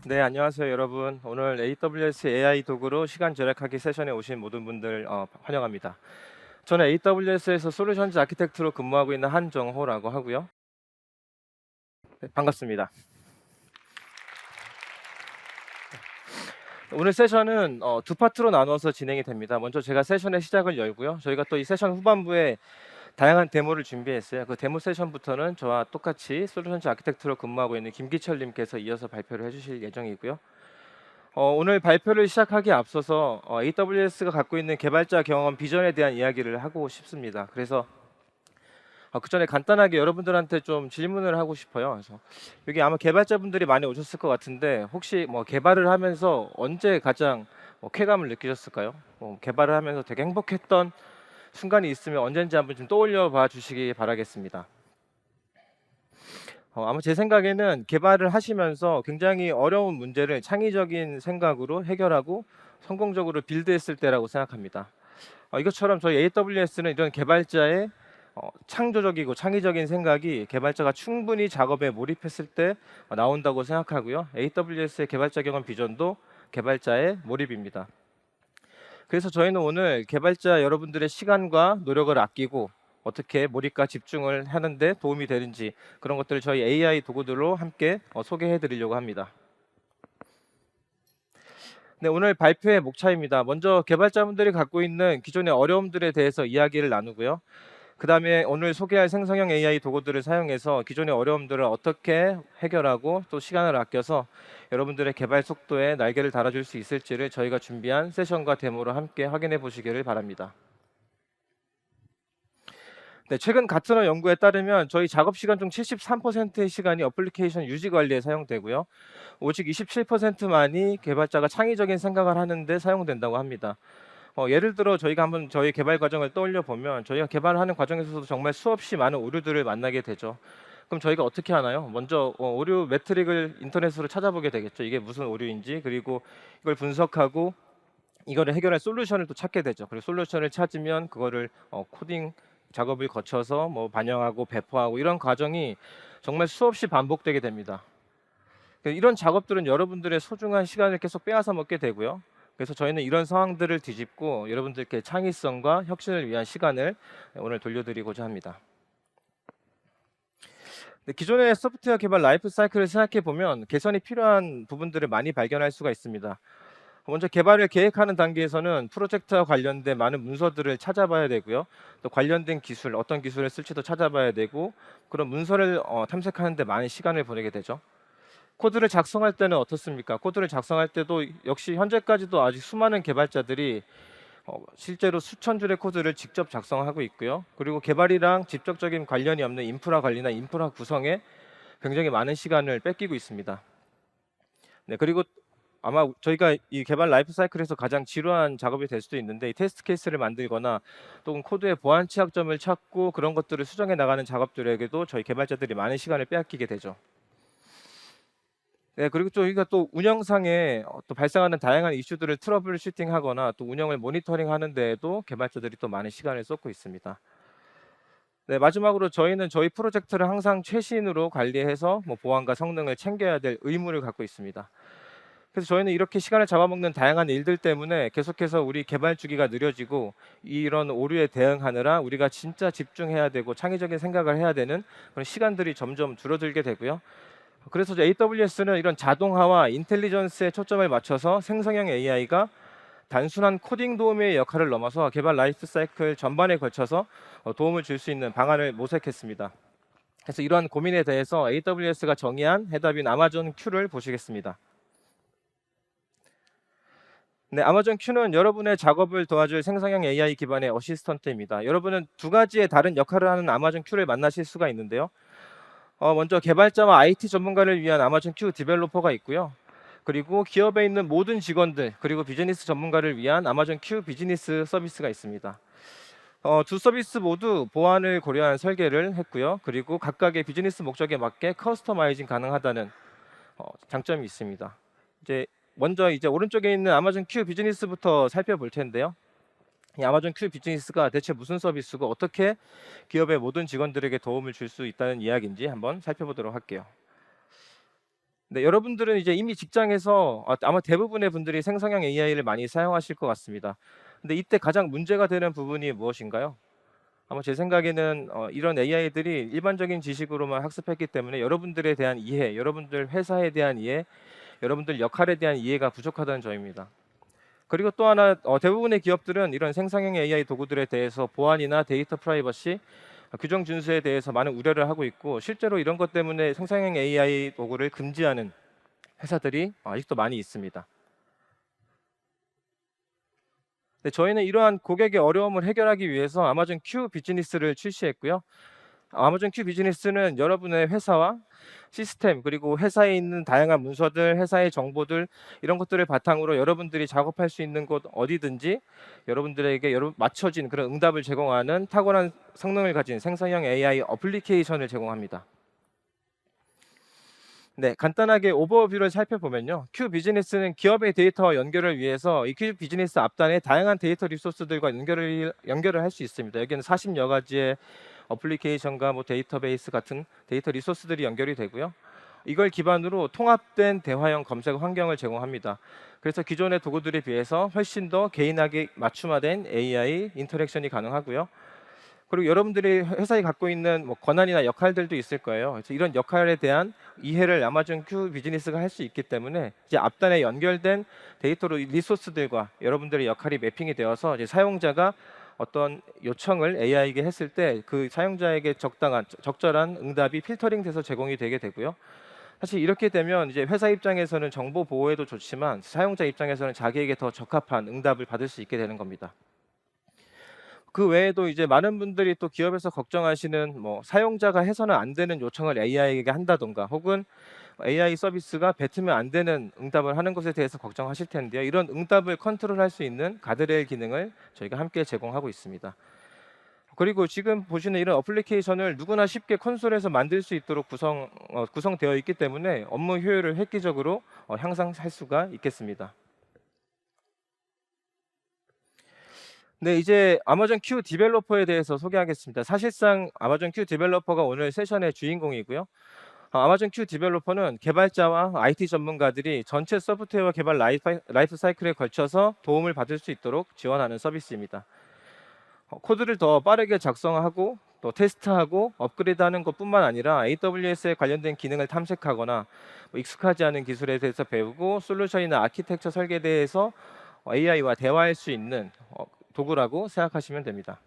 네, 안녕하세요, 여러분. 오늘 AWS AI 도구로 시간 절약하기 세션에 오신 모든 분들 환영합니다. 저는 AWS에서 솔루션즈 아키텍트로 근무하고 있는 한정호라고 하고요. 네, 반갑습니다. 오늘 세션은 두 파트로 나눠서 진행이 됩니다. 먼저 제가 세션의 시작을 열고요. 저희가 또 이 세션 후반부에 다양한 데모를 준비했어요. 그 데모 세션부터는 저와 똑같이 솔루션즈 아키텍트로 근무하고 있는 김기철님께서 이어서 발표를 해주실 예정이고요. 오늘 발표를 시작하기에 앞서서 AWS가 갖고 있는 개발자 경험 비전에 대한 이야기를 하고 싶습니다. 그래서 그 전에 간단하게 여러분들한테 좀 질문을 하고 싶어요. 그래서 여기 아마 개발자분들이 많이 오셨을 것 같은데 혹시 뭐 개발을 하면서 언제 가장 쾌감을 느끼셨을까요? 개발을 하면서 되게 행복했던 순간이 있으면 언제인지 한번 좀 떠올려 봐 주시기 바라겠습니다. 아마 제 생각에는 개발을 하시면서 굉장히 어려운 문제를 창의적인 생각으로 해결하고 성공적으로 빌드했을 때라고 생각합니다. 이것처럼 저희 AWS는 이런 개발자의 창조적이고 창의적인 생각이 개발자가 충분히 작업에 몰입했을 때 나온다고 생각하고요. AWS의 개발자 경험 비전도 개발자의 몰입입니다. 그래서 저희는 오늘 개발자 여러분들의 시간과 노력을 아끼고 어떻게 몰입과 집중을 하는데 도움이 되는지 그런 것들을 저희 AI 도구들로 함께 소개해 드리려고 합니다. 네, 오늘 발표의 목차입니다. 먼저 개발자분들이 갖고 있는 기존의 어려움들에 대해서 이야기를 나누고요. 그 다음에 오늘 소개할 생성형 AI 도구들을 사용해서 기존의 어려움들을 어떻게 해결하고 또 시간을 아껴서 여러분들의 개발 속도에 날개를 달아줄 수 있을지를 저희가 준비한 세션과 데모로 함께 확인해 보시기를 바랍니다. 네, 최근 가트너 연구에 따르면 저희 작업 시간 중 73%의 시간이 어플리케이션 유지 관리에 사용되고요. 오직 27%만이 개발자가 창의적인 생각을 하는데 사용된다고 합니다. 예를 들어 저희가 한번 저희 개발 과정을 떠올려 보면 저희가 개발하는 과정에서도 정말 수없이 많은 오류들을 만나게 되죠. 그럼 저희가 어떻게 하나요? 먼저 오류 매트릭을 인터넷으로 찾아보게 되겠죠. 이게 무슨 오류인지 그리고 이걸 분석하고 이거를 해결할 솔루션을 또 찾게 되죠. 그리고 솔루션을 찾으면 그거를 코딩 작업을 거쳐서 뭐 반영하고 배포하고 이런 과정이 정말 수없이 반복되게 됩니다. 이런 작업들은 여러분들의 소중한 시간을 계속 빼앗아 먹게 되고요. 그래서 저희는 이런 상황들을 뒤집고 여러분들께 창의성과 혁신을 위한 시간을 오늘 돌려드리고자 합니다. 네, 기존의 소프트웨어 개발 라이프 사이클을 생각해 보면 개선이 필요한 부분들을 많이 발견할 수가 있습니다. 먼저 개발을 계획하는 단계에서는 프로젝트와 관련된 많은 문서들을 찾아봐야 되고요. 또 관련된 기술, 어떤 기술을 쓸지도 찾아봐야 되고 그런 문서를 탐색하는 데 많은 시간을 보내게 되죠. 코드를 작성할 때는 어떻습니까? 코드를 작성할 때도 역시 현재까지도 아직 수많은 개발자들이 실제로 수천 줄의 코드를 직접 작성하고 있고요. 그리고 개발이랑 직접적인 관련이 없는 인프라 관리나 인프라 구성에 굉장히 많은 시간을 뺏기고 있습니다. 네, 그리고 아마 저희가 이 개발 라이프 사이클에서 가장 지루한 작업이 될 수도 있는데 이 테스트 케이스를 만들거나 또는 코드의 보안 취약점을 찾고 그런 것들을 수정해 나가는 작업들에게도 저희 개발자들이 많은 시간을 빼앗기게 되죠. 네, 그리고 또 저희가 또 운영상에 또 발생하는 다양한 이슈들을 트러블 슈팅하거나 또 운영을 모니터링하는 데에도 개발자들이 또 많은 시간을 쏟고 있습니다. 네, 마지막으로 저희는 저희 프로젝트를 항상 최신으로 관리해서 뭐 보안과 성능을 챙겨야 될 의무를 갖고 있습니다. 그래서 저희는 이렇게 시간을 잡아먹는 다양한 일들 때문에 계속해서 우리 개발 주기가 느려지고 이런 오류에 대응하느라 우리가 진짜 집중해야 되고 창의적인 생각을 해야 되는 그런 시간들이 점점 줄어들게 되고요. 그래서 AWS는 이런 자동화와 인텔리전스에 초점을 맞춰서 생성형 AI가 단순한 코딩 도우미의 역할을 넘어서 개발 라이프 사이클 전반에 걸쳐서 도움을 줄 수 있는 방안을 모색했습니다. 그래서 이러한 고민에 대해서 AWS가 정의한 해답인 아마존 Q를 보시겠습니다. 네, 아마존 Q는 여러분의 작업을 도와줄 생성형 AI 기반의 어시스턴트입니다. 여러분은 두 가지의 다른 역할을 하는 아마존 Q를 만나실 수가 있는데요. 먼저 개발자와 IT 전문가를 위한 아마존 Q 디벨로퍼가 있고요. 그리고 기업에 있는 모든 직원들 그리고 비즈니스 전문가를 위한 아마존 Q 비즈니스 서비스가 있습니다. 두 서비스 모두 보안을 고려한 설계를 했고요. 그리고 각각의 비즈니스 목적에 맞게 커스터마이징 가능하다는 장점이 있습니다. 먼저 오른쪽에 있는 아마존 Q 비즈니스부터 살펴볼 텐데요. 이 아마존 Q 비즈니스가 대체 무슨 서비스고 어떻게 기업의 모든 직원들에게 도움을 줄 수 있다는 이야기인지 한번 살펴보도록 할게요. 네, 여러분들은 이제 이미 직장에서 아마 대부분의 분들이 생성형 AI를 많이 사용하실 것 같습니다. 근데 이때 가장 문제가 되는 부분이 무엇인가요? 아마 제 생각에는 이런 AI들이 일반적인 지식으로만 학습했기 때문에 여러분들에 대한 이해, 여러분들 회사에 대한 이해, 여러분들 역할에 대한 이해가 부족하다는 점입니다. 그리고 또 하나 대부분의 기업들은 이런 생성형 AI 도구들에 대해서 보안이나 데이터 프라이버시, 규정 준수에 대해서 많은 우려를 하고 있고 실제로 이런 것 때문에 생성형 AI 도구를 금지하는 회사들이 아직도 많이 있습니다. 네, 저희는 이러한 고객의 어려움을 해결하기 위해서 아마존 큐 비즈니스를 출시했고요. 아마존 큐 비즈니스는 여러분의 회사와 시스템 그리고 회사에 있는 다양한 문서들, 회사의 정보들 이런 것들을 바탕으로 여러분들이 작업할 수 있는 곳 어디든지 여러분들에게 맞춰진 그런 응답을 제공하는 탁월한 성능을 가진 생성형 AI 어플리케이션을 제공합니다. 네, 간단하게 오버뷰를 살펴보면요. 큐 비즈니스는 기업의 데이터와 연결을 위해서 이 큐 비즈니스 앞단에 다양한 데이터 리소스들과 연결을 할 수 있습니다. 여기는 40여 가지의 어플리케이션과 뭐 데이터베이스 같은 데이터 리소스들이 연결이 되고요. 이걸 기반으로 통합된 대화형 검색 환경을 제공합니다. 그래서 기존의 도구들에 비해서 훨씬 더 개인에게 맞춤화된 AI 인터랙션이 가능하고요. 그리고 여러분들이 회사에 갖고 있는 뭐 권한이나 역할들도 있을 거예요. 그래서 이런 역할에 대한 이해를 아마존 큐 비즈니스가 할 수 있기 때문에 이제 앞단에 연결된 데이터로 리소스들과 여러분들의 역할이 매핑이 되어서 이제 사용자가 어떤 요청을 AI에게 했을 때 그 사용자에게 적절한 응답이 필터링돼서 제공이 되게 되고요. 사실 이렇게 되면 이제 회사 입장에서는 정보 보호에도 좋지만 사용자 입장에서는 자기에게 더 적합한 응답을 받을 수 있게 되는 겁니다. 그 외에도 이제 많은 분들이 또 기업에서 걱정하시는 뭐 사용자가 해서는 안 되는 요청을 AI에게 한다든가 혹은 AI 서비스가 뱉으면 안 되는 응답을 하는 것에 대해서 걱정하실 텐데요. 이런 응답을 컨트롤할 수 있는 가드레일 기능을 저희가 함께 제공하고 있습니다. 그리고 지금 보시는 이런 어플리케이션을 누구나 쉽게 콘솔에서 만들 수 있도록 구성되어 있기 때문에 업무 효율을 획기적으로 향상할 수가 있겠습니다. 네, 이제 아마존 큐 디벨로퍼에 대해서 소개하겠습니다. 사실상 아마존 큐 디벨로퍼가 오늘 세션의 주인공이고요. 아마존 큐 디벨로퍼는 개발자와 IT 전문가들이 전체 소프트웨어 개발 라이프 사이클에 걸쳐서 도움을 받을 수 있도록 지원하는 서비스입니다. 코드를 더 빠르게 작성하고 또 테스트하고 업그레이드하는 것뿐만 아니라 AWS에 관련된 기능을 탐색하거나 뭐 익숙하지 않은 기술에 대해서 배우고 솔루션이나 아키텍처 설계에 대해서 AI와 대화할 수 있는 도구라고 생각하시면 됩니다.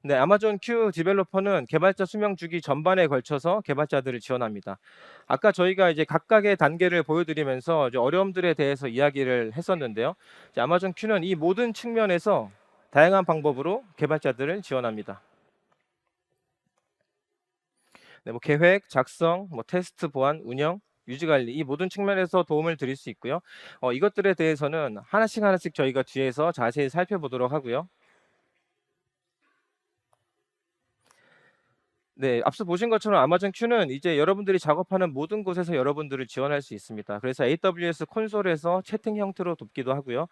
네, 아마존 큐 디벨로퍼는 개발자 수명 주기 전반에 걸쳐서 개발자들을 지원합니다. 아까 저희가 이제 각각의 단계를 보여드리면서 이제 어려움들에 대해서 이야기를 했었는데요. 이제 아마존 큐는 이 모든 측면에서 다양한 방법으로 개발자들을 지원합니다. 네, 뭐 계획, 작성, 뭐 테스트 보안, 운영, 유지 관리 이 모든 측면에서 도움을 드릴 수 있고요. 이것들에 대해서는 하나씩 하나씩 저희가 뒤에서 자세히 살펴보도록 하고요. 네. 앞서 보신 것처럼 아마존 큐는 이제 여러분들이 작업하는 모든 곳에서 여러분들을 지원할 수 있습니다. 그래서 AWS 콘솔에서 채팅 형태로 돕기도 하고요.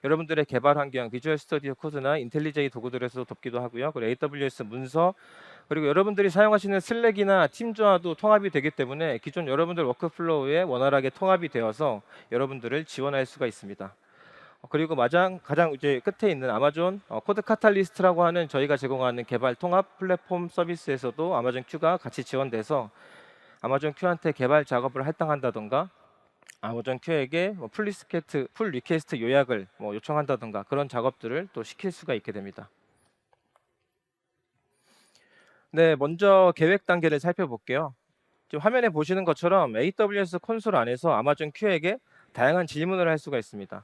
여러분들의 개발 환경, 비주얼 스튜디오 코드나 인텔리제이 도구들에서 돕기도 하고요. 그리고 AWS 문서, 그리고 여러분들이 사용하시는 슬랙이나 팀즈와도 통합이 되기 때문에 기존 여러분들 워크플로우에 원활하게 통합이 되어서 여러분들을 지원할 수가 있습니다. 그리고 가장 이제 끝에 있는 아마존 코드 카탈리스트라고 하는 저희가 제공하는 개발 통합 플랫폼 서비스에서도 아마존 큐가 같이 지원돼서 아마존 큐한테 개발 작업을 할당한다던가 아마존 큐에게 풀 리퀘스트 요약을 뭐 요청한다던가 그런 작업들을 또 시킬 수가 있게 됩니다. 네, 먼저 계획 단계를 살펴볼게요. 지금 화면에 보시는 것처럼 AWS 콘솔 안에서 아마존 큐에게 다양한 질문을 할 수가 있습니다.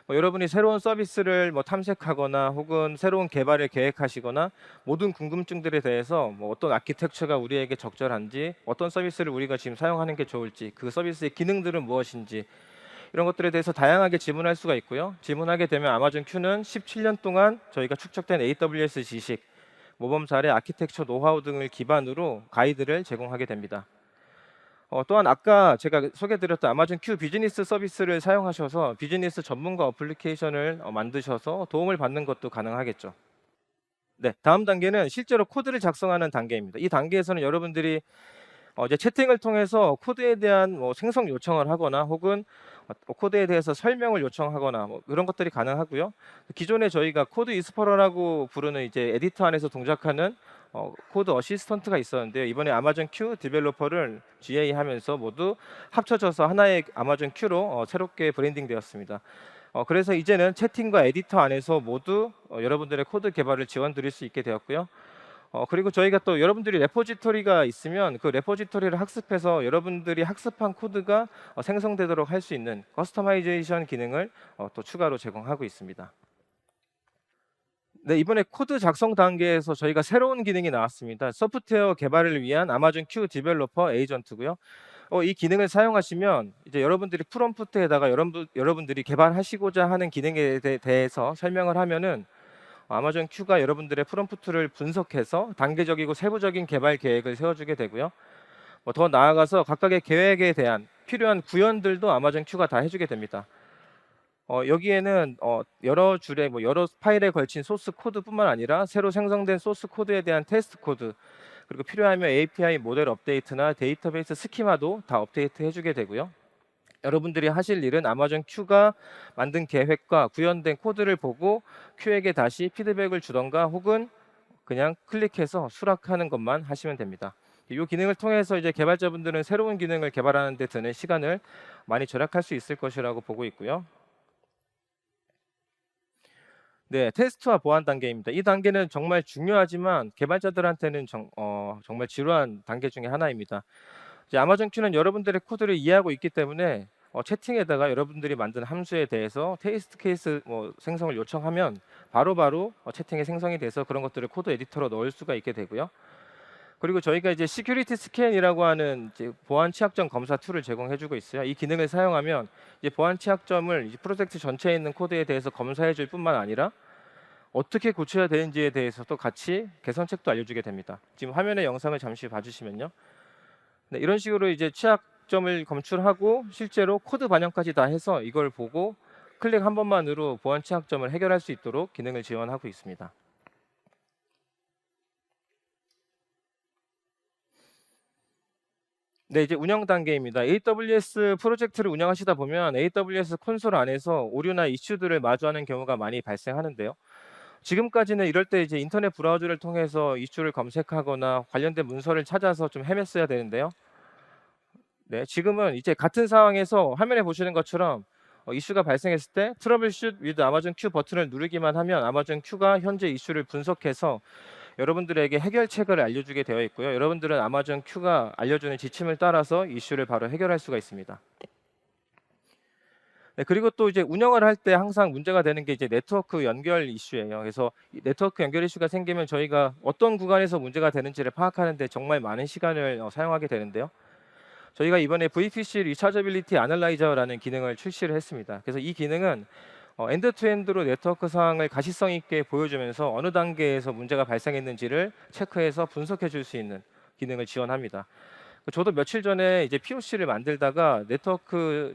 여러분이 새로운 서비스를 뭐 탐색하거나 혹은 새로운 개발을 계획하시거나 모든 궁금증들에 대해서 뭐 어떤 아키텍처가 우리에게 적절한지, 어떤 서비스를 우리가 지금 사용하는 게 좋을지, 그 서비스의 기능들은 무엇인지 이런 것들에 대해서 다양하게 질문할 수가 있고요. 질문하게 되면 아마존 큐는 17년 동안 저희가 축적된 AWS 지식, 모범 사례, 아키텍처 노하우 등을 기반으로 가이드를 제공하게 됩니다. 또한 아까 제가 소개드렸던 아마존 큐 비즈니스 서비스를 사용하셔서 비즈니스 전문가 어플리케이션을 만드셔서 도움을 받는 것도 가능하겠죠. 네, 다음 단계는 실제로 코드를 작성하는 단계입니다. 이 단계에서는 여러분들이 이제 채팅을 통해서 코드에 대한 뭐 생성 요청을 하거나 혹은 코드에 대해서 설명을 요청하거나 뭐 그런 것들이 가능하고요. 기존에 저희가 코드 이스퍼러라고 부르는 이제 에디터 안에서 동작하는 코드 어시스턴트가 있었는데요. 이번에 아마존 큐 디벨로퍼를 GA하면서 모두 합쳐져서 하나의 아마존 큐로 새롭게 브랜딩되었습니다. 그래서 이제는 채팅과 에디터 안에서 모두 여러분들의 코드 개발을 지원 드릴 수 있게 되었고요. 그리고 저희가 또 여러분들이 레포지토리가 있으면 그 레포지토리를 학습해서 여러분들이 학습한 코드가 생성되도록 할 수 있는 커스터마이제이션 기능을 또 추가로 제공하고 있습니다. 네, 이번에 코드 작성 단계에서 저희가 새로운 기능이 나왔습니다. 소프트웨어 개발을 위한 아마존 큐 디벨로퍼 에이전트고요. 이 기능을 사용하시면 이제 여러분들이 프롬프트에다가 여러분들이 개발하시고자 하는 기능에 대해서 설명을 하면은 아마존 큐가 여러분들의 프롬프트를 분석해서 단계적이고 세부적인 개발 계획을 세워주게 되고요. 더 나아가서 각각의 계획에 대한 필요한 구현들도 아마존 큐가 다 해주게 됩니다. 여기에는 여러 줄의 여러 파일에 걸친 소스 코드뿐만 아니라 새로 생성된 소스 코드에 대한 테스트 코드, 그리고 필요하면 API 모델 업데이트나 데이터베이스 스키마도 다 업데이트 해주게 되고요. 여러분들이 하실 일은 아마존 큐가 만든 계획과 구현된 코드를 보고 큐에게 다시 피드백을 주던가 혹은 그냥 클릭해서 수락하는 것만 하시면 됩니다. 이 기능을 통해서 이제 개발자분들은 새로운 기능을 개발하는 데 드는 시간을 많이 절약할 수 있을 것이라고 보고 있고요. 네, 테스트와 보안 단계입니다. 이 단계는 정말 중요하지만 개발자들한테는 정말 지루한 단계 중에 하나입니다. 이제 아마존 큐는 여러분들의 코드를 이해하고 있기 때문에 채팅에다가 여러분들이 만든 함수에 대해서 테스트 케이스 생성을 요청하면 바로바로 채팅에 생성이 돼서 그런 것들을 코드 에디터로 넣을 수가 있게 되고요. 그리고 저희가 이제 시큐리티 스캔이라고 하는 이제 보안 취약점 검사 툴을 제공해주고 있어요. 이 기능을 사용하면 이제 보안 취약점을 이제 프로젝트 전체에 있는 코드에 대해서 검사해줄 뿐만 아니라 어떻게 고쳐야 되는지에 대해서도 같이 개선책도 알려주게 됩니다. 지금 화면의 영상을 잠시 봐주시면요. 네, 이런 식으로 이제 취약점을 검출하고 실제로 코드 반영까지 다 해서 이걸 보고 클릭 한 번만으로 보안 취약점을 해결할 수 있도록 기능을 지원하고 있습니다. 네, 이제 운영 단계입니다. AWS 프로젝트를 운영하시다 보면 AWS 콘솔 안에서 오류나 이슈들을 마주하는 경우가 많이 발생하는데요. 지금까지는 이럴 때 이제 인터넷 브라우저를 통해서 이슈를 검색하거나 관련된 문서를 찾아서 좀 헤맸어야 되는데요. 네, 지금은 이제 같은 상황에서 화면에 보시는 것처럼 이슈가 발생했을 때 트러블 슛 위드 아마존 큐 버튼을 누르기만 하면 아마존 큐가 현재 이슈를 분석해서 여러분들에게 해결책을 알려주게 되어 있고요. 여러분들은 아마존 큐가 알려주는 지침을 따라서 이슈를 바로 해결할 수가 있습니다. 네, 그리고 또 이제 운영을 할 때 항상 문제가 되는 게 이제 네트워크 연결 이슈예요. 그래서 이 네트워크 연결 이슈가 생기면 저희가 어떤 구간에서 문제가 되는지를 파악하는 데 정말 많은 시간을 사용하게 되는데요. 저희가 이번에 VPC 리차저빌리티 애널라이저라는 기능을 출시를 했습니다. 그래서 이 기능은 엔드 투 엔드로 네트워크 상황을 가시성 있게 보여주면서 어느 단계에서 문제가 발생했는지를 체크해서 분석해 줄 수 있는 기능을 지원합니다. 저도 며칠 전에 이제 POC를 만들다가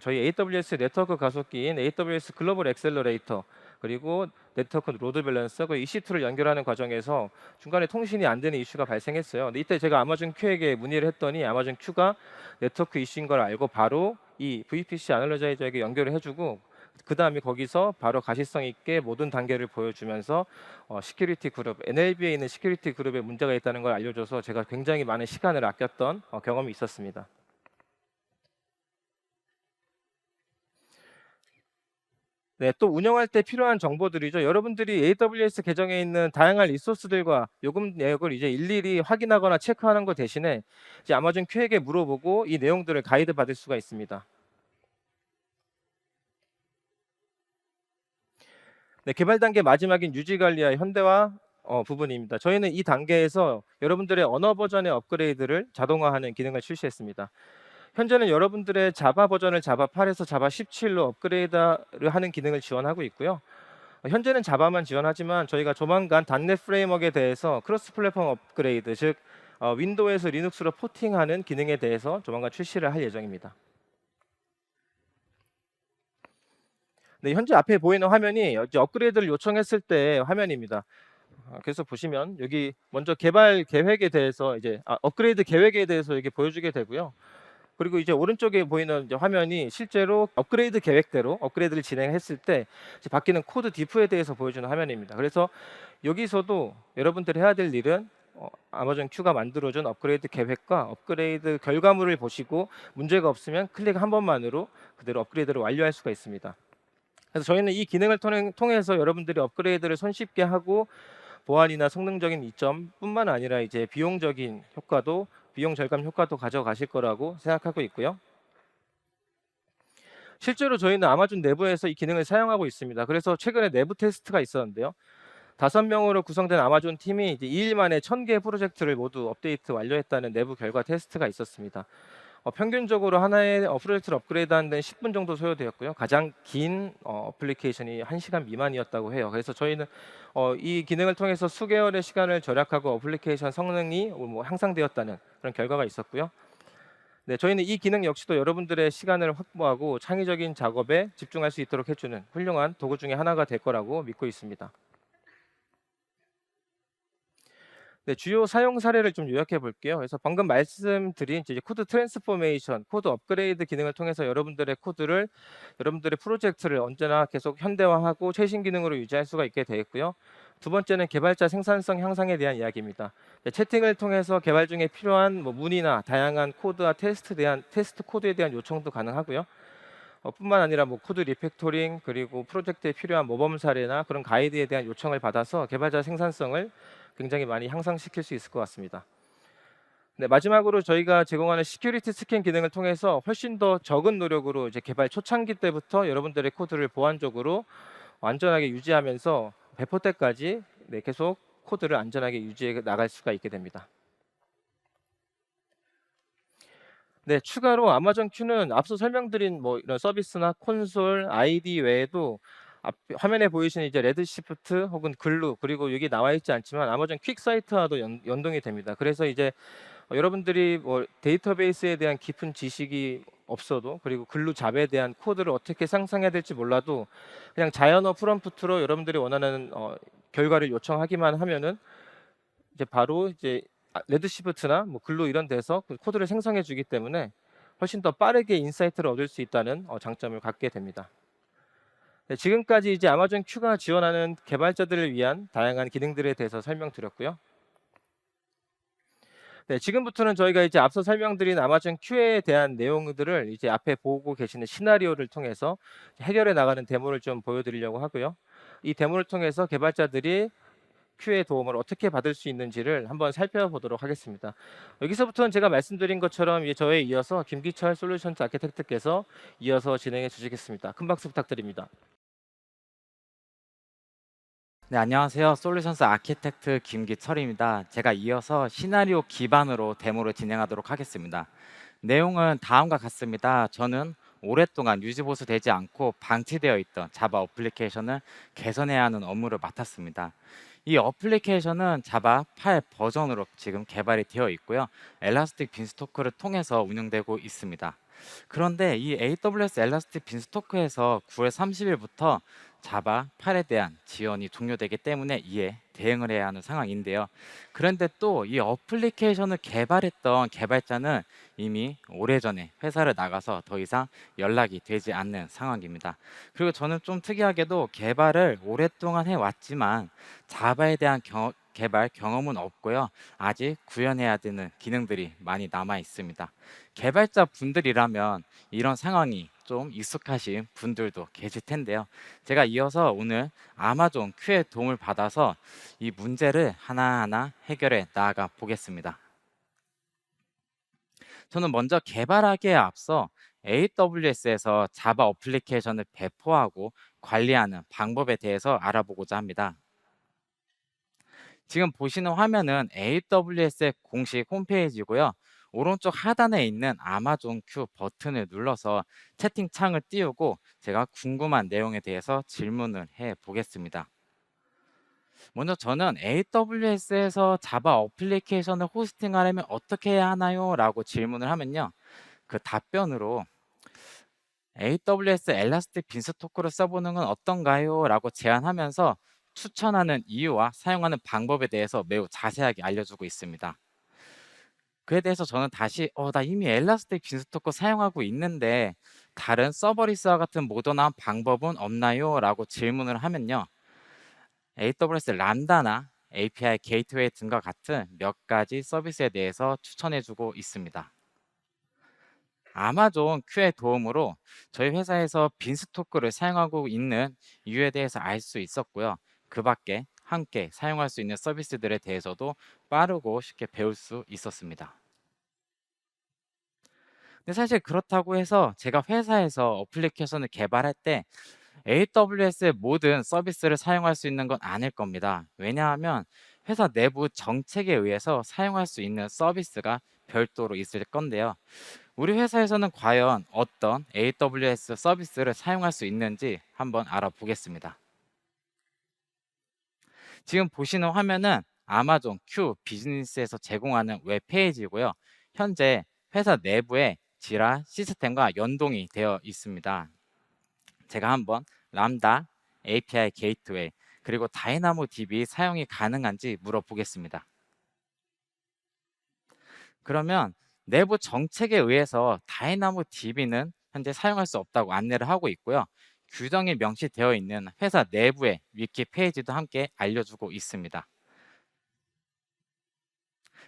저희 AWS 네트워크 가속기인 AWS 글로벌 엑셀러레이터, 그리고 네트워크 로드 밸런서, 그 EC2를 연결하는 과정에서 중간에 통신이 안 되는 이슈가 발생했어요. 근데 이때 제가 아마존 큐에게 문의를 했더니 아마존 큐가 네트워크 이슈인 걸 알고 바로 이 VPC 애널라이저에게 연결을 해주고 그 다음에 거기서 바로 가시성 있게 모든 단계를 보여주면서 시큐리티 그룹, NLB에 있는 시큐리티 그룹에 문제가 있다는 걸 알려줘서 제가 굉장히 많은 시간을 아꼈던 경험이 있었습니다. 네, 또 운영할 때 필요한 정보들이죠. 여러분들이 AWS 계정에 있는 다양한 리소스들과 요금 내역을 이제 일일이 확인하거나 체크하는 것 대신에 이제 아마존 큐에게 물어보고 이 내용들을 가이드 받을 수가 있습니다. 네, 개발 단계 마지막인 유지 관리와 현대화 부분입니다. 저희는 이 단계에서 여러분들의 언어 버전의 업그레이드를 자동화하는 기능을 출시했습니다. 현재는 여러분들의 자바 버전을 자바 8에서 자바 17로 업그레이드를 하는 기능을 지원하고 있고요. 현재는 자바만 지원하지만 저희가 조만간 .NET 프레임워크에 대해서 크로스 플랫폼 업그레이드, 즉 윈도우에서 리눅스로 포팅하는 기능에 대해서 조만간 출시를 할 예정입니다. 네, 현재 앞에 보이는 화면이 이제 업그레이드를 요청했을 때 화면입니다. 그래서 보시면 여기 먼저 개발 계획에 대해서 이제 업그레이드 계획에 대해서 이렇게 보여주게 되고요. 그리고 이제 오른쪽에 보이는 이제 화면이 실제로 업그레이드 계획대로 업그레이드를 진행했을 때 이제 바뀌는 코드 디프에 대해서 보여주는 화면입니다. 그래서 여기서도 여러분들이 해야 될 일은 아마존 큐가 만들어준 업그레이드 계획과 업그레이드 결과물을 보시고 문제가 없으면 클릭 한 번만으로 그대로 업그레이드를 완료할 수가 있습니다. 그래서 저희는 이 기능을 통해서 여러분들이 업그레이드를 손쉽게 하고 보안이나 성능적인 이점뿐만 아니라 이제 비용적인 효과도 비용 절감 효과도 가져가실 거라고 생각하고 있고요. 실제로 저희는 아마존 내부에서 이 기능을 사용하고 있습니다. 그래서 최근에 내부 테스트가 있었는데요. 5명으로 구성된 아마존 팀이 이제 2일 만에 1000개의 프로젝트를 모두 업데이트 완료했다는 내부 결과 테스트가 있었습니다. 평균적으로 하나의 프로젝트를 업그레이드하는 데는 10분 정도 소요되었고요. 가장 긴 어플리케이션이 1시간 미만이었다고 해요. 그래서 저희는 이 기능을 통해서 수개월의 시간을 절약하고 어플리케이션 성능이 뭐 향상되었다는 그런 결과가 있었고요. 네, 저희는 이 기능 역시도 여러분들의 시간을 확보하고 창의적인 작업에 집중할 수 있도록 해주는 훌륭한 도구 중에 하나가 될 거라고 믿고 있습니다. 네, 주요 사용 사례를 좀 요약해 볼게요. 그래서 방금 말씀드린 이제 코드 트랜스포메이션, 코드 업그레이드 기능을 통해서 여러분들의 프로젝트를 언제나 계속 현대화하고 최신 기능으로 유지할 수가 있게 되어 있고요. 두 번째는 개발자 생산성 향상에 대한 이야기입니다. 네, 채팅을 통해서 개발 중에 필요한 뭐 문의나 다양한 코드와 테스트 코드에 대한 요청도 가능하고요. 뿐만 아니라 뭐 코드 리팩토링 그리고 프로젝트에 필요한 모범 사례나 그런 가이드에 대한 요청을 받아서 개발자 생산성을 굉장히 많이 향상시킬 수 있을 것 같습니다. 네, 마지막으로 저희가 제공하는 시큐리티 스캔 기능을 통해서 훨씬 더 적은 노력으로 이제 개발 초창기 때부터 여러분들의 코드를 보안적으로 안전하게 유지하면서 배포 때까지 네, 계속 코드를 안전하게 유지해 나갈 수가 있게 됩니다. 네, 추가로 아마존 큐는 앞서 설명드린 뭐 이런 서비스나 콘솔, 아이디 외에도 화면에 보이시는 이제 레드시프트 혹은 글루 그리고 여기 나와 있지 않지만 아마존 퀵 사이트와도 연동이 됩니다. 그래서 이제 여러분들이 뭐 데이터베이스에 대한 깊은 지식이 없어도 그리고 글루 잡에 대한 코드를 어떻게 상상해야 될지 몰라도 그냥 자연어 프롬프트로 여러분들이 원하는 결과를 요청하기만 하면은 이제 바로 이제 레드시프트나 뭐 글루 이런 데서 그 코드를 생성해 주기 때문에 훨씬 더 빠르게 인사이트를 얻을 수 있다는 장점을 갖게 됩니다. 네, 지금까지 이제 아마존 큐가 지원하는 개발자들을 위한 다양한 기능들에 대해서 설명드렸고요. 네, 지금부터는 저희가 이제 앞서 설명드린 아마존 큐에 대한 내용들을 이제 앞에 보고 계시는 시나리오를 통해서 해결해 나가는 데모를 좀 보여드리려고 하고요. 이 데모를 통해서 개발자들이 큐의 도움을 어떻게 받을 수 있는지를 한번 살펴보도록 하겠습니다. 여기서부터는 제가 말씀드린 것처럼 저에 이어서 김기철 솔루션스 아키텍트께서 이어서 진행해 주시겠습니다. 큰 박수 부탁드립니다. 네, 안녕하세요. 솔루션스 아키텍트 김기철입니다. 제가 이어서 시나리오 기반으로 데모를 진행하도록 하겠습니다. 내용은 다음과 같습니다. 저는 오랫동안 유지보수 되지 않고 방치되어 있던 자바 어플리케이션을 개선해야 하는 업무를 맡았습니다. 이 어플리케이션은 자바 8 버전으로 지금 개발이 되어 있고요. 엘라스틱 빈스토크를 통해서 운영되고 있습니다. 그런데 이 AWS 엘라스틱 빈스토크에서 9월 30일부터 자바 8에 대한 지원이 종료되기 때문에 이에 대응을 해야 하는 상황인데요. 그런데 또 이 어플리케이션을 개발했던 개발자는 이미 오래전에 회사를 나가서 더 이상 연락이 되지 않는 상황입니다. 그리고 저는 좀 특이하게도 개발을 오랫동안 해왔지만 자바에 대한 개발 경험은 없고요. 아직 구현해야 되는 기능들이 많이 남아 있습니다. 개발자 분들이라면 이런 상황이 좀 익숙하신 분들도 계실 텐데요. 제가 이어서 오늘 아마존 큐의 도움을 받아서 이 문제를 하나하나 해결해 나아가 보겠습니다. 저는 먼저 개발하기에 앞서 AWS에서 자바 어플리케이션을 배포하고 관리하는 방법에 대해서 알아보고자 합니다. 지금 보시는 화면은 AWS의 공식 홈페이지고요. 오른쪽 하단에 있는 아마존 큐 버튼을 눌러서 채팅창을 띄우고 제가 궁금한 내용에 대해서 질문을 해 보겠습니다. 먼저 저는 AWS에서 자바 어플리케이션을 호스팅하려면 어떻게 해야 하나요? 라고 질문을 하면요. 그 답변으로 AWS 엘라스틱 빈스토크를 써보는 건 어떤가요? 라고 제안하면서 추천하는 이유와 사용하는 방법에 대해서 매우 자세하게 알려주고 있습니다. 그에 대해서 저는 다시 나 이미 엘라스틱 빈스토크 사용하고 있는데 다른 서버리스와 같은 모던한 방법은 없나요? 라고 질문을 하면요. AWS 람다나 API 게이트웨이 등과 같은 몇 가지 서비스에 대해서 추천해주고 있습니다. 아마존 Q의 도움으로 저희 회사에서 빈스토크를 사용하고 있는 이유에 대해서 알 수 있었고요. 그 밖에 함께 사용할 수 있는 서비스들에 대해서도 빠르고 쉽게 배울 수 있었습니다. 근데 사실 그렇다고 해서 제가 회사에서 어플리케이션을 개발할 때 AWS의 모든 서비스를 사용할 수 있는 건 아닐 겁니다. 왜냐하면 회사 내부 정책에 의해서 사용할 수 있는 서비스가 별도로 있을 건데요. 우리 회사에서는 과연 어떤 AWS 서비스를 사용할 수 있는지 한번 알아보겠습니다. 지금 보시는 화면은 아마존 Q 비즈니스에서 제공하는 웹페이지고요. 현재 회사 내부에 지라 시스템과 연동이 되어 있습니다. 제가 한번 람다, API 게이트웨이, 그리고 다이나모 DB 사용이 가능한지 물어보겠습니다. 그러면 내부 정책에 의해서 다이나모 DB는 현재 사용할 수 없다고 안내를 하고 있고요. 규정이 명시되어 있는 회사 내부의 위키 페이지도 함께 알려주고 있습니다.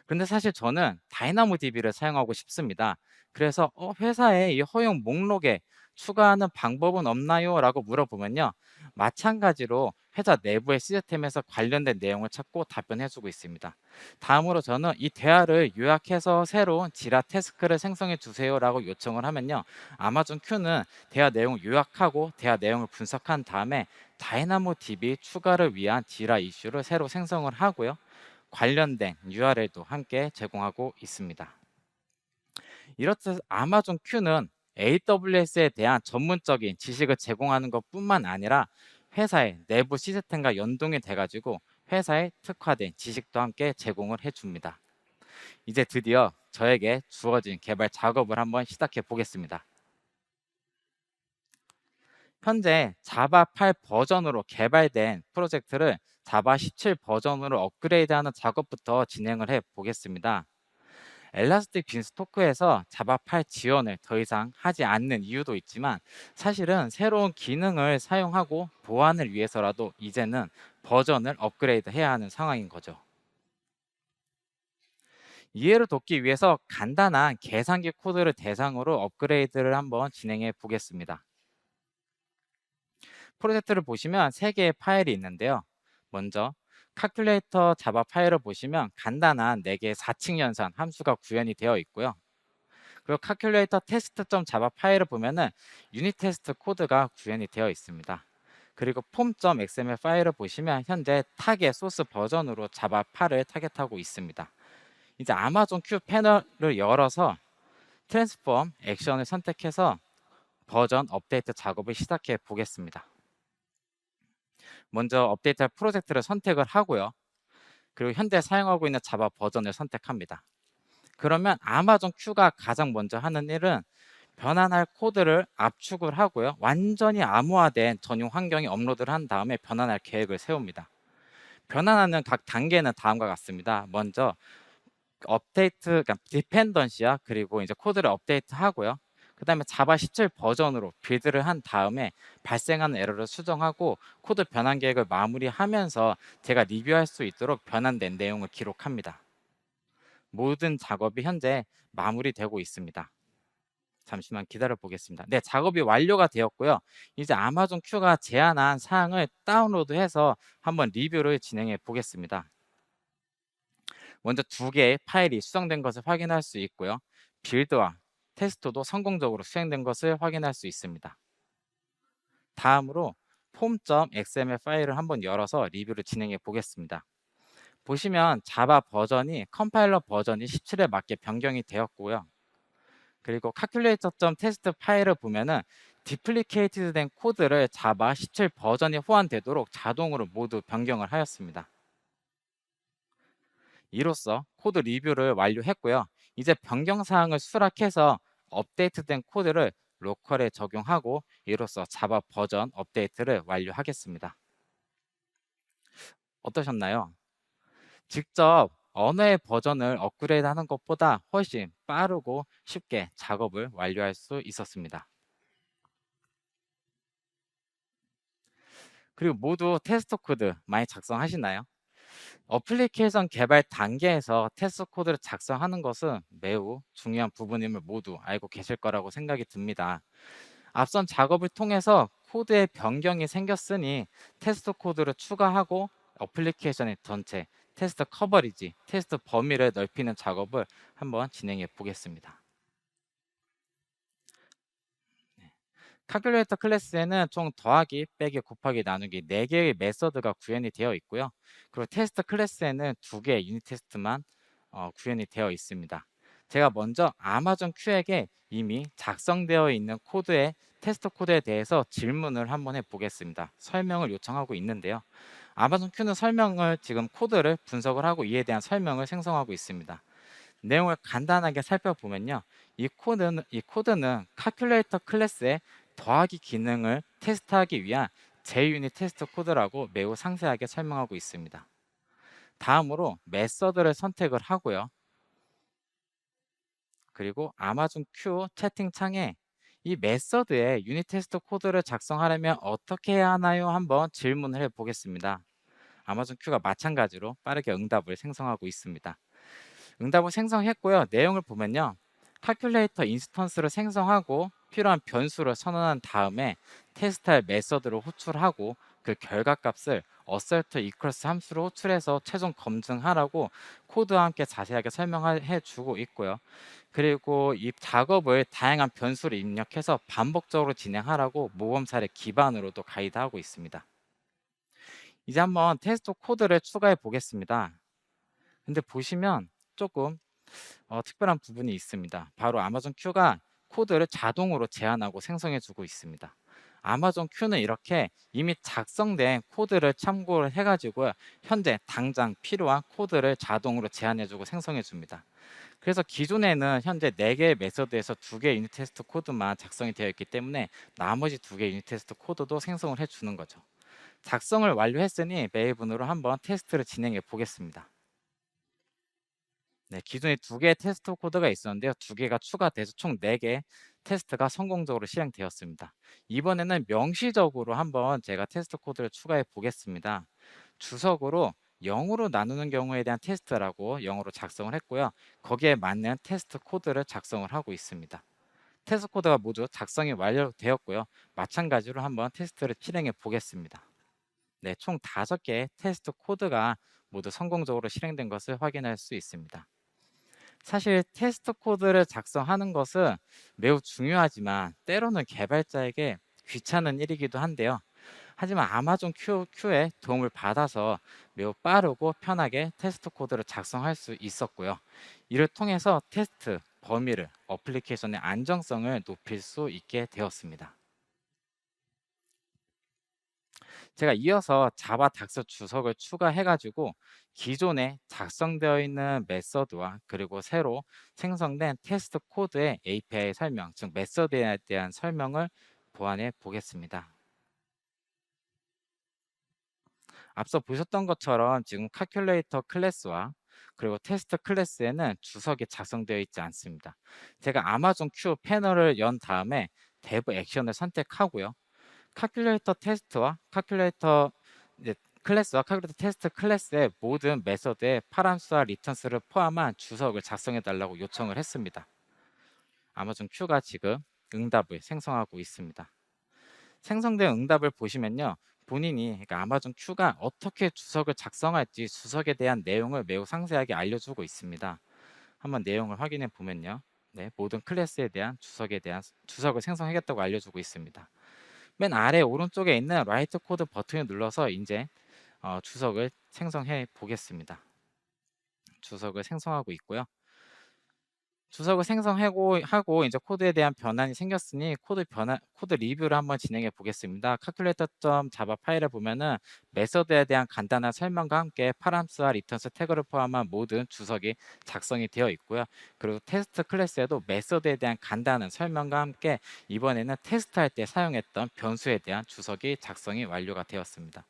근데 사실 저는 다이나모 DB를 사용하고 싶습니다. 그래서 회사의 이 허용 목록에 추가하는 방법은 없나요? 라고 물어보면요. 마찬가지로 회사 내부의 시스템에서 관련된 내용을 찾고 답변해주고 있습니다. 다음으로 저는 이 대화를 요약해서 새로운 지라 태스크를 생성해 주세요 라고 요청을 하면요. 아마존 Q는 대화 내용을 요약하고 대화 내용을 분석한 다음에 다이나모 DB 추가를 위한 지라 이슈를 새로 생성을 하고요. 관련된 URL도 함께 제공하고 있습니다. 이렇듯 아마존 Q는 AWS에 대한 전문적인 지식을 제공하는 것뿐만 아니라 회사의 내부 시스템과 연동이 돼가지고 회사에 특화된 지식도 함께 제공을 해줍니다. 이제 드디어 저에게 주어진 개발 작업을 한번 시작해 보겠습니다. 현재 자바 8 버전으로 개발된 프로젝트를 자바 17 버전으로 업그레이드하는 작업부터 진행을 해 보겠습니다. 엘라스틱 빈스토크에서 자바 8 지원을 더 이상 하지 않는 이유도 있지만 사실은 새로운 기능을 사용하고 보안을 위해서라도 이제는 버전을 업그레이드 해야 하는 상황인 거죠. 이해를 돕기 위해서 간단한 계산기 코드를 대상으로 업그레이드를 한번 진행해 보겠습니다. 프로젝트를 보시면 3개의 파일이 있는데요. 먼저 calculator 자바 파일을 보시면 간단한 4개의 4층 연산 함수가 구현이 되어 있고요. 그리고 calculator test.java 파일을 보면은 유닛 테스트 코드가 구현이 되어 있습니다. 그리고 form.xml 파일을 보시면 현재 타겟 소스 버전으로 자바 8을 타겟하고 있습니다. 이제 아마존 Q 패널을 열어서 트랜스폼 액션을 선택해서 버전 업데이트 작업을 시작해 보겠습니다. 먼저 업데이트할 프로젝트를 선택을 하고요. 그리고 현재 사용하고 있는 자바 버전을 선택합니다. 그러면 아마존 Q가 가장 먼저 하는 일은 변환할 코드를 압축을 하고요. 완전히 암호화된 전용 환경에 업로드를 한 다음에 변환할 계획을 세웁니다. 변환하는 각 단계는 다음과 같습니다. 먼저 업데이트, 그러니까 디펜던시와 그리고 이제 코드를 업데이트 하고요. 그 다음에 자바 17 버전으로 빌드를 한 다음에 발생하는 에러를 수정하고 코드 변환 계획을 마무리하면서 제가 리뷰할 수 있도록 변환된 내용을 기록합니다. 모든 작업이 현재 마무리되고 있습니다. 잠시만 기다려 보겠습니다. 네, 작업이 완료가 되었고요. 이제 아마존 Q가 제안한 사항을 다운로드해서 한번 리뷰를 진행해 보겠습니다. 먼저 2개의 파일이 수정된 것을 확인할 수 있고요. 빌드와 테스트도 성공적으로 수행된 것을 확인할 수 있습니다. 다음으로 form.xml 파일을 한번 열어서 리뷰를 진행해 보겠습니다. 보시면 자바 버전이 컴파일러 버전이 17에 맞게 변경이 되었고요. 그리고 calculator.test 파일을 보면은 디플리케이티드 된 코드를 자바 17 버전이 호환되도록 자동으로 모두 변경을 하였습니다. 이로써 코드 리뷰를 완료했고요. 이제 변경 사항을 수락해서 업데이트된 코드를 로컬에 적용하고 이로써 자바 버전 업데이트를 완료하겠습니다. 어떠셨나요? 직접 언어의 버전을 업그레이드하는 것보다 훨씬 빠르고 쉽게 작업을 완료할 수 있었습니다. 그리고 모두 테스트 코드 많이 작성하시나요? 어플리케이션 개발 단계에서 테스트 코드를 작성하는 것은 매우 중요한 부분임을 모두 알고 계실 거라고 생각이 듭니다. 앞선 작업을 통해서 코드의 변경이 생겼으니 테스트 코드를 추가하고 어플리케이션의 전체 테스트 커버리지, 테스트 범위를 넓히는 작업을 한번 진행해 보겠습니다. 칼큘레이터 클래스에는 총 더하기, 빼기, 곱하기, 나누기 4개의 메서드가 구현이 되어 있고요. 그리고 테스트 클래스에는 2개의 유닛 테스트만 구현이 되어 있습니다. 제가 먼저 아마존 Q에게 이미 작성되어 있는 코드의 테스트 코드에 대해서 질문을 한번 해보겠습니다. 설명을 요청하고 있는데요. 아마존 Q는 설명을 지금 코드를 분석을 하고 이에 대한 설명을 생성하고 있습니다. 내용을 간단하게 살펴보면요. 이 코드는 칼큘레이터 클래스의 더하기 기능을 테스트하기 위한 JUnit 테스트 코드라고 매우 상세하게 설명하고 있습니다. 다음으로 메서드를 선택을 하고요. 그리고 아마존 Q 채팅창에 이 메서드의 유닛 테스트 코드를 작성하려면 어떻게 해야 하나요? 한번 질문을 해보겠습니다. 아마존 Q가 마찬가지로 빠르게 응답을 생성하고 있습니다. 응답을 생성했고요. 내용을 보면요. 칼큘레이터 인스턴스를 생성하고 필요한 변수를 선언한 다음에 테스트할 메서드를 호출하고 그 결과값을 assert equals 함수로 호출해서 최종 검증하라고 코드와 함께 자세하게 설명해 주고 있고요. 그리고 이 작업을 다양한 변수를 입력해서 반복적으로 진행하라고 모범 사례 기반으로도 가이드하고 있습니다. 이제 한번 테스트 코드를 추가해 보겠습니다. 근데 보시면 조금 특별한 부분이 있습니다. 바로 아마존 Q가 코드를 자동으로 제안하고 생성해 주고 있습니다. 아마존 Q는 이렇게 이미 작성된 코드를 참고를 해가지고 현재 당장 필요한 코드를 자동으로 제안해주고 생성해 줍니다. 그래서 기존에는 현재 4개의 메서드에서 2개의 유닛 테스트 코드만 작성이 되어 있기 때문에 나머지 2개의 유닛 테스트 코드도 생성을 해주는 거죠. 작성을 완료했으니 메일분으로 한번 테스트를 진행해 보겠습니다. 네, 기존에 2개의 테스트 코드가 있었는데요. 2개가 추가돼서 총 4개 테스트가 성공적으로 실행되었습니다. 이번에는 명시적으로 한번 제가 테스트 코드를 추가해 보겠습니다. 주석으로 0으로 나누는 경우에 대한 테스트라고 0으로 작성을 했고요. 거기에 맞는 테스트 코드를 작성을 하고 있습니다. 테스트 코드가 모두 작성이 완료되었고요. 마찬가지로 한번 테스트를 실행해 보겠습니다. 네, 총 5개의 테스트 코드가 모두 성공적으로 실행된 것을 확인할 수 있습니다. 사실 테스트 코드를 작성하는 것은 매우 중요하지만 때로는 개발자에게 귀찮은 일이기도 한데요. 하지만 아마존 Q의 도움을 받아서 매우 빠르고 편하게 테스트 코드를 작성할 수 있었고요. 이를 통해서 테스트 범위를 어플리케이션의 안정성을 높일 수 있게 되었습니다. 제가 이어서 자바 닥스 주석을 추가해가지고 기존에 작성되어 있는 메서드와 그리고 새로 생성된 테스트 코드의 API 설명, 즉 메서드에 대한 설명을 보완해 보겠습니다. 앞서 보셨던 것처럼 지금 칼큘레이터 클래스와 그리고 테스트 클래스에는 주석이 작성되어 있지 않습니다. 제가 아마존 Q 패널을 연 다음에 데브 액션을 선택하고요. 칼큘레이터 테스트와 칼큘레이터 이제 클래스와 칼큘레이터 테스트 클래스의 모든 메서드에 파람수와 리턴스를 포함한 주석을 작성해 달라고 요청을 했습니다. 아마존 Q가 지금 응답을 생성하고 있습니다. 생성된 응답을 보시면요. 본인이 그러니까 아마존 Q가 어떻게 주석을 작성할지 주석에 대한 내용을 매우 상세하게 알려주고 있습니다. 한번 내용을 확인해 보면요. 네, 모든 클래스에 대한 주석을 생성하겠다고 알려주고 있습니다. 맨 아래 오른쪽에 있는 라이트 코드 버튼을 눌러서 이제 주석을 생성해 보겠습니다. 주석을 생성하고 있고요. 주석을 생성하고 이제 코드에 대한 변환이 생겼으니 코드 리뷰를 한번 진행해 보겠습니다. calculator.java 파일에 보면은 메서드에 대한 간단한 설명과 함께 파람스와 리턴스 태그를 포함한 모든 주석이 작성이 되어 있고요. 그리고 테스트 클래스에도 메서드에 대한 간단한 설명과 함께 이번에는 테스트할 때 사용했던 변수에 대한 주석이 작성이 완료가 되었습니다.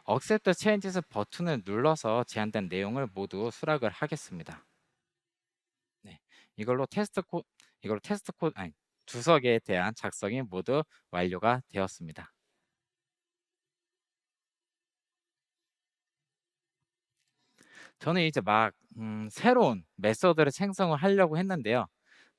Accept Changes 버튼을 눌러서 제한된 내용을 모두 수락을 하겠습니다. 네, 이걸로 테스트 코 아니 주석에 대한 작성이 모두 완료가 되었습니다. 저는 이제 막 새로운 메서드를 생성을 하려고 했는데요.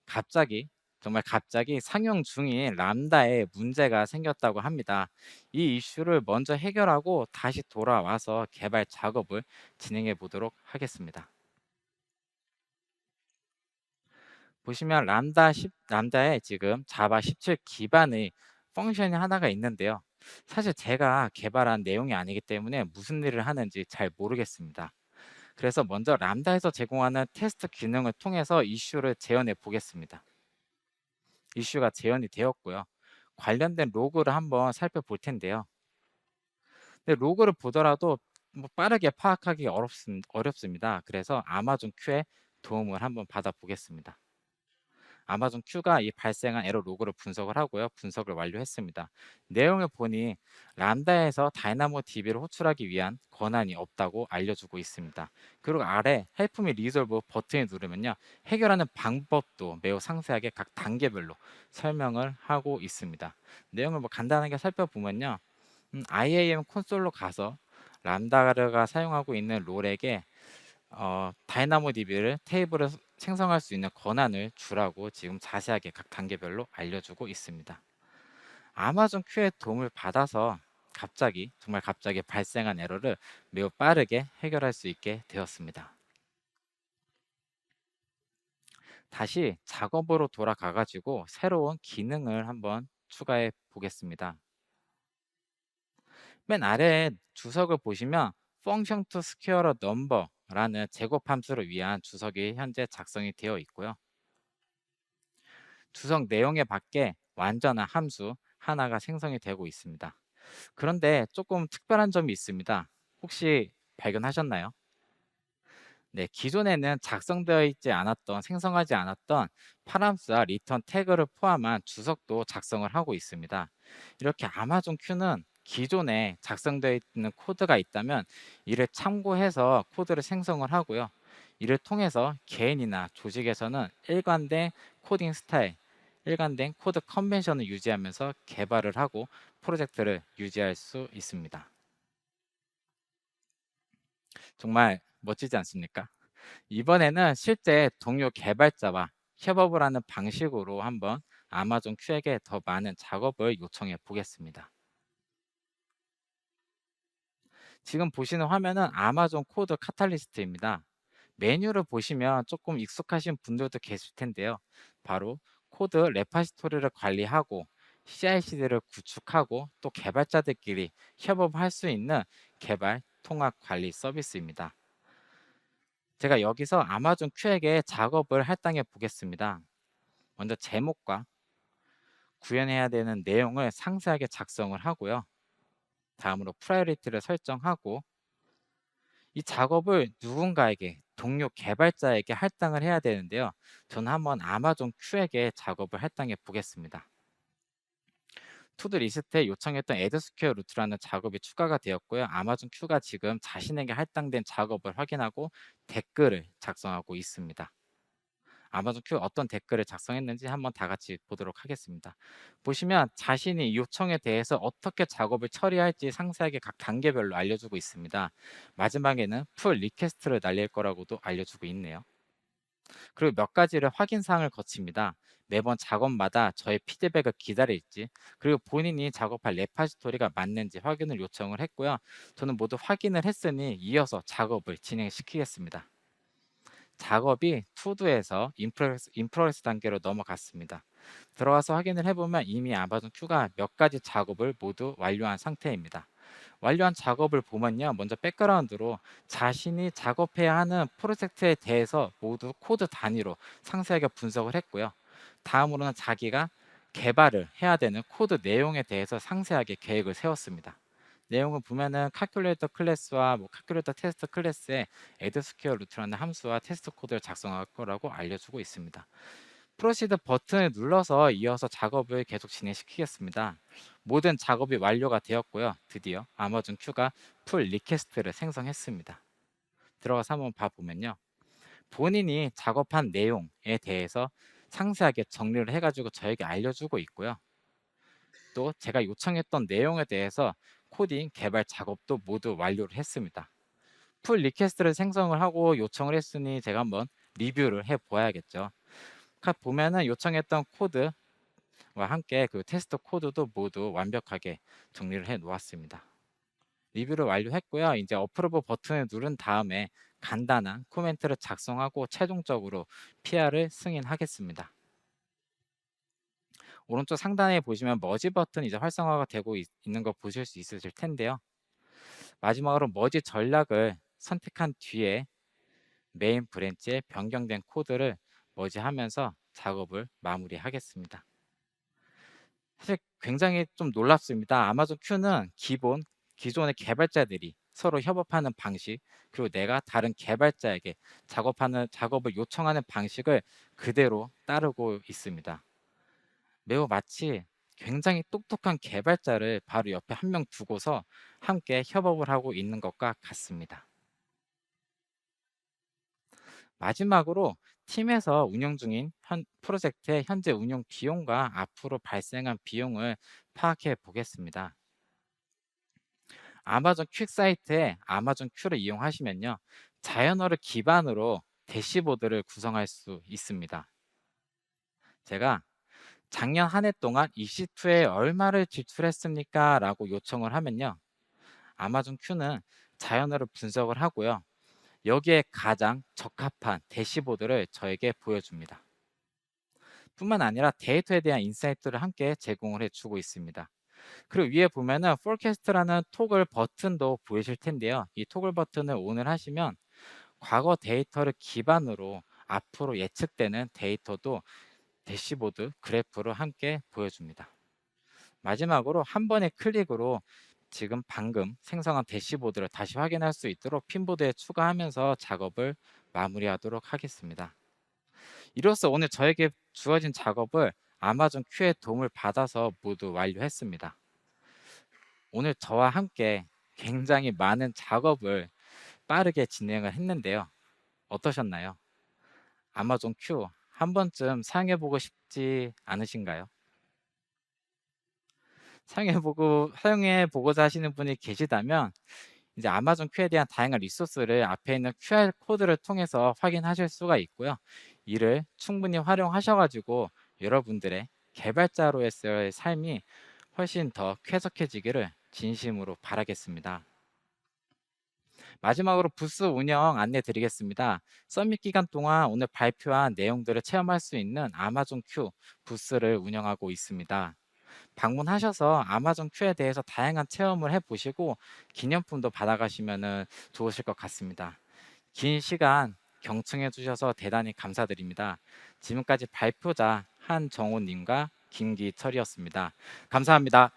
갑자기 정말 갑자기 상용 중인 람다에 문제가 생겼다고 합니다. 이 이슈를 먼저 해결하고 다시 돌아와서 개발 작업을 진행해 보도록 하겠습니다. 보시면 람다에 지금 자바 17 기반의 펑션이 하나가 있는데요. 사실 제가 개발한 내용이 아니기 때문에 무슨 일을 하는지 잘 모르겠습니다. 그래서 먼저 람다에서 제공하는 테스트 기능을 통해서 이슈를 재현해 보겠습니다. 이슈가 재현이 되었고요. 관련된 로그를 한번 살펴볼 텐데요. 근데 로그를 보더라도 뭐 빠르게 파악하기 어렵습니다. 그래서 아마존 큐의 도움을 한번 받아 보겠습니다. 아마존 큐가 이 발생한 에러 로그를 분석을 하고요. 분석을 완료했습니다. 내용을 보니 람다에서 다이나모 DB를 호출하기 위한 권한이 없다고 알려주고 있습니다. 그리고 아래 헬프 미 리졸브 버튼을 누르면요. 해결하는 방법도 매우 상세하게 각 단계별로 설명을 하고 있습니다. 내용을 뭐 간단하게 살펴보면요. IAM 콘솔로 가서 람다가 사용하고 있는 롤에게 다이나모 DB를 테이블을 생성할 수 있는 권한을 주라고 지금 자세하게 각 단계별로 알려주고 있습니다. 아마존 큐의 도움을 받아서 정말 갑자기 발생한 에러를 매우 빠르게 해결할 수 있게 되었습니다. 다시 작업으로 돌아가 가지고 새로운 기능을 한번 추가해 보겠습니다. 맨 아래에 주석을 보시면 function to square a number라는 제곱 함수를 위한 주석이 현재 작성이 되어 있고요. 주석 내용에 밖에 완전한 함수 하나가 생성이 되고 있습니다. 그런데 조금 특별한 점이 있습니다. 혹시 발견하셨나요? 네, 기존에는 작성되어 있지 않았던, 생성하지 않았던 파람스와 리턴 태그를 포함한 주석도 작성을 하고 있습니다. 이렇게 아마존 큐는 기존에 작성되어 있는 코드가 있다면 이를 참고해서 코드를 생성을 하고요. 이를 통해서 개인이나 조직에서는 일관된 코딩 스타일, 일관된 코드 컨벤션을 유지하면서 개발을 하고 프로젝트를 유지할 수 있습니다. 정말 멋지지 않습니까? 이번에는 실제 동료 개발자와 협업을 하는 방식으로 한번 아마존 큐에게 더 많은 작업을 요청해 보겠습니다. 지금 보시는 화면은 아마존 코드 카탈리스트입니다. 메뉴를 보시면 조금 익숙하신 분들도 계실 텐데요. 바로 코드 레파지토리를 관리하고 CI/CD를 구축하고 또 개발자들끼리 협업할 수 있는 개발 통합 관리 서비스입니다. 제가 여기서 아마존 큐에게 작업을 할당해 보겠습니다. 먼저 제목과 구현해야 되는 내용을 상세하게 작성을 하고요. 다음으로 프라이어리티를 설정하고 이 작업을 누군가에게 동료 개발자에게 할당을 해야 되는데요. 저는 한번 아마존 큐에게 작업을 할당해 보겠습니다. 투두 리스트에 요청했던 애드스퀘어 루트라는 작업이 추가가 되었고요. 아마존 큐가 지금 자신에게 할당된 작업을 확인하고 댓글을 작성하고 있습니다. 아마존 큐 어떤 댓글을 작성했는지 한번 다 같이 보도록 하겠습니다. 보시면 자신이 요청에 대해서 어떻게 작업을 처리할지 상세하게 각 단계별로 알려주고 있습니다. 마지막에는 풀 리퀘스트를 날릴 거라고도 알려주고 있네요. 그리고 몇 가지를 확인 사항을 거칩니다. 매번 작업마다 저의 피드백을 기다릴지, 그리고 본인이 작업할 레파지토리가 맞는지 확인을 요청을 했고요. 저는 모두 확인을 했으니 이어서 작업을 진행시키겠습니다. 작업이 투두에서 인프로레스 단계로 넘어갔습니다. 들어가서 확인을 해보면 이미 아마존 큐가 몇 가지 작업을 모두 완료한 상태입니다. 완료한 작업을 보면요. 먼저 백그라운드로 자신이 작업해야 하는 프로젝트에 대해서 모두 코드 단위로 상세하게 분석을 했고요. 다음으로는 자기가 개발을 해야 되는 코드 내용에 대해서 상세하게 계획을 세웠습니다. 내용을 보면은 calculator 클래스와 calculator 테스트 클래스에 add square root라는 함수와 테스트 코드를 작성할 거라고 알려주고 있습니다. 프로시드 버튼을 눌러서 이어서 작업을 계속 진행시키겠습니다. 모든 작업이 완료가 되었고요. 드디어 아마존 큐가 풀 리퀘스트를 생성했습니다. 들어가서 한번 봐보면요. 본인이 작업한 내용에 대해서 상세하게 정리를 해가지고 저에게 알려주고 있고요. 또 제가 요청했던 내용에 대해서 코딩 개발 작업도 모두 완료를 했습니다. 풀 리퀘스트를 생성을 하고 요청을 했으니 제가 한번 리뷰를 해 보아야겠죠. 보면은 요청했던 코드와 함께 그 테스트 코드도 모두 완벽하게 정리를 해 놓았습니다. 리뷰를 완료했고요. 이제 어프로브 버튼을 누른 다음에 간단한 코멘트를 작성하고 최종적으로 PR을 승인하겠습니다. 오른쪽 상단에 보시면 머지 버튼이 이제 활성화가 되고 있는 거 보실 수 있으실 텐데요. 마지막으로 머지 전략을 선택한 뒤에 메인 브랜치에 변경된 코드를 머지하면서 작업을 마무리하겠습니다. 사실 굉장히 좀 놀랍습니다. 아마존 큐는 기존의 개발자들이 서로 협업하는 방식, 그리고 내가 다른 개발자에게 작업을 요청하는 방식을 그대로 따르고 있습니다. 매우 마치 굉장히 똑똑한 개발자를 바로 옆에 한 명 두고서 함께 협업을 하고 있는 것과 같습니다. 마지막으로 팀에서 운영 중인 프로젝트의 현재 운영 비용과 앞으로 발생한 비용을 파악해 보겠습니다. 아마존 퀵 사이트에 아마존 큐를 이용하시면요. 자연어를 기반으로 대시보드를 구성할 수 있습니다. 제가 작년 한 해 동안 EC2에 얼마를 지출했습니까? 라고 요청을 하면요. 아마존 큐는 자연어를 분석을 하고요. 여기에 가장 적합한 대시보드를 저에게 보여줍니다. 뿐만 아니라 데이터에 대한 인사이트를 함께 제공을 해주고 있습니다. 그리고 위에 보면은 forecast라는 토글 버튼도 보이실 텐데요. 이 토글 버튼을 ON을 하시면 과거 데이터를 기반으로 앞으로 예측되는 데이터도 대시보드 그래프로 함께 보여줍니다. 마지막으로 한 번의 클릭으로 지금 방금 생성한 대시보드를 다시 확인할 수 있도록 핀보드에 추가하면서 작업을 마무리하도록 하겠습니다. 이로써 오늘 저에게 주어진 작업을 아마존 큐의 도움을 받아서 모두 완료했습니다. 오늘 저와 함께 굉장히 많은 작업을 빠르게 진행을 했는데요. 어떠셨나요? 아마존 큐 한 번쯤 사용해보고 싶지 않으신가요? 사용해보고자 하시는 분이 계시다면 이제 아마존 큐에 대한 다양한 리소스를 앞에 있는 QR 코드를 통해서 확인하실 수가 있고요. 이를 충분히 활용하셔가지고 여러분들의 개발자로서의 삶이 훨씬 더 쾌적해지기를 진심으로 바라겠습니다. 마지막으로 부스 운영 안내 드리겠습니다. 서밋 기간 동안 오늘 발표한 내용들을 체험할 수 있는 아마존 큐 부스를 운영하고 있습니다. 방문하셔서 아마존 큐에 대해서 다양한 체험을 해보시고 기념품도 받아가시면 좋으실 것 같습니다. 긴 시간 경청해 주셔서 대단히 감사드립니다. 지금까지 발표자 한정호님과 김기철이었습니다. 감사합니다.